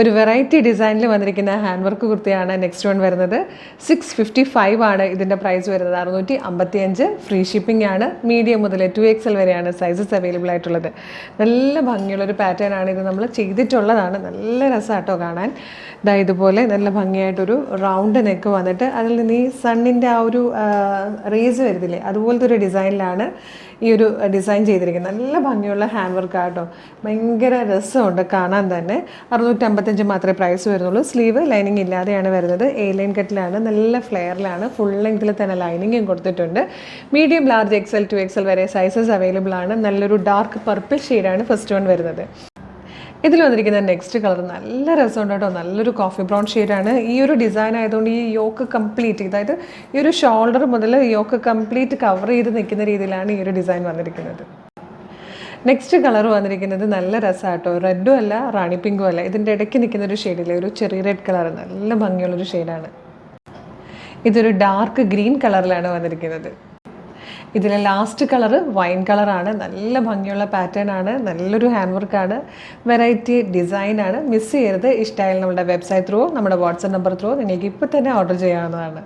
ഒരു വെറൈറ്റി ഡിസൈനിൽ വന്നിരിക്കുന്ന ഹാൻഡ് വർക്ക് കുർത്തിയാണ് നെക്സ്റ്റ് വൺ വരുന്നത്. 655 ആണ് ഇതിൻ്റെ പ്രൈസ് വരുന്നത്. 655. ഫ്രീ ഷിപ്പിംഗ് ആണ്. മീഡിയം മുതൽ 2XL വരെയാണ് സൈസസ് അവൈലബിൾ ആയിട്ടുള്ളത്. നല്ല ഭംഗിയുള്ളൊരു പാറ്റേൺ ആണ്. ഇത് നമ്മൾ ചെയ്തിട്ടുള്ളതാണ്. നല്ല രസമാട്ടോ കാണാൻ. ഇതുപോലെ നല്ല ഭംഗിയായിട്ടൊരു റൗണ്ട് നെക്ക് വന്നിട്ട് അതിൽ നിന്ന് ഈ സണ്ണിൻ്റെ ആ ഒരു റേസ് വരുന്നില്ലേ, അതുപോലത്തെ ഒരു ഡിസൈനിലാണ് ഈ ഒരു ഡിസൈൻ ചെയ്തിരിക്കുന്നത്. നല്ല ഭംഗിയുള്ള ഹാൻഡ് വർക്ക് ആട്ടോ. ഭയങ്കര രസമുണ്ട് കാണാൻ തന്നെ. 655 മാത്രമേ പ്രൈസ് വരുന്നുള്ളൂ. സ്ലീവ് ലൈനിങ് ഇല്ലാതെയാണ് വരുന്നത്. എ ലൈൻ കട്ടിലാണ്. നല്ല ഫ്ലെയറിലാണ്. ഫുൾ ലെങ്ത്തിൽ തന്നെ ലൈനിങ്ങും കൊടുത്തിട്ടുണ്ട്. മീഡിയം, ലാർജ്, XL, 2XL വരെ സൈസസ് അവൈലബിൾ ആണ്. നല്ലൊരു ഡാർക്ക് പർപ്പിൾ ഷെയ്ഡാണ് ഫസ്റ്റ് വൺ വരുന്നത്. ഇതിൽ വന്നിരിക്കുന്ന നെക്സ്റ്റ് കളർ നല്ല രസമുണ്ട് കേട്ടോ. നല്ലൊരു കോഫി ബ്രൗൺ ഷെയ്ഡാണ്. ഈ ഒരു ഡിസൈൻ ആയതുകൊണ്ട് ഈ യോക്ക് കംപ്ലീറ്റ്, അതായത് ഈ ഒരു ഷോൾഡർ മുതൽ യോക്ക് കംപ്ലീറ്റ് കവർ ചെയ്ത് നിൽക്കുന്ന രീതിയിലാണ് ഈ ഒരു ഡിസൈൻ വന്നിരിക്കുന്നത്. നെക്സ്റ്റ് കളർ വന്നിരിക്കുന്നത് നല്ല രസമാട്ടോ. റെഡും അല്ല, റാണി പിങ്കും അല്ല, ഇതിൻ്റെ ഇടയ്ക്ക് നിൽക്കുന്ന ഒരു ഷെയ്ഡില്ലേ, ഒരു ചെറിയ റെഡ് കളർ. നല്ല ഭംഗിയുള്ളൊരു ഷെയ്ഡാണ്. ഇതൊരു ഡാർക്ക് ഗ്രീൻ കളറിലാണ് വന്നിരിക്കുന്നത്. ഇതിലെ ലാസ്റ്റ് കളർ വൈൻ കളറാണ്. നല്ല ഭംഗിയുള്ള പാറ്റേൺ ആണ്. നല്ലൊരു ഹാൻഡ് വർക്കാണ്. വെറൈറ്റി ഡിസൈനാണ്. മിസ് ചെയ്യരുത്. ഇഷ്ടമായാലും നമ്മുടെ വെബ്സൈറ്റ് ത്രൂ, നമ്മുടെ വാട്സപ്പ് നമ്പർ ത്രൂ നിങ്ങൾക്ക് ഇപ്പോൾ തന്നെ ഓർഡർ ചെയ്യാവുന്നതാണ്.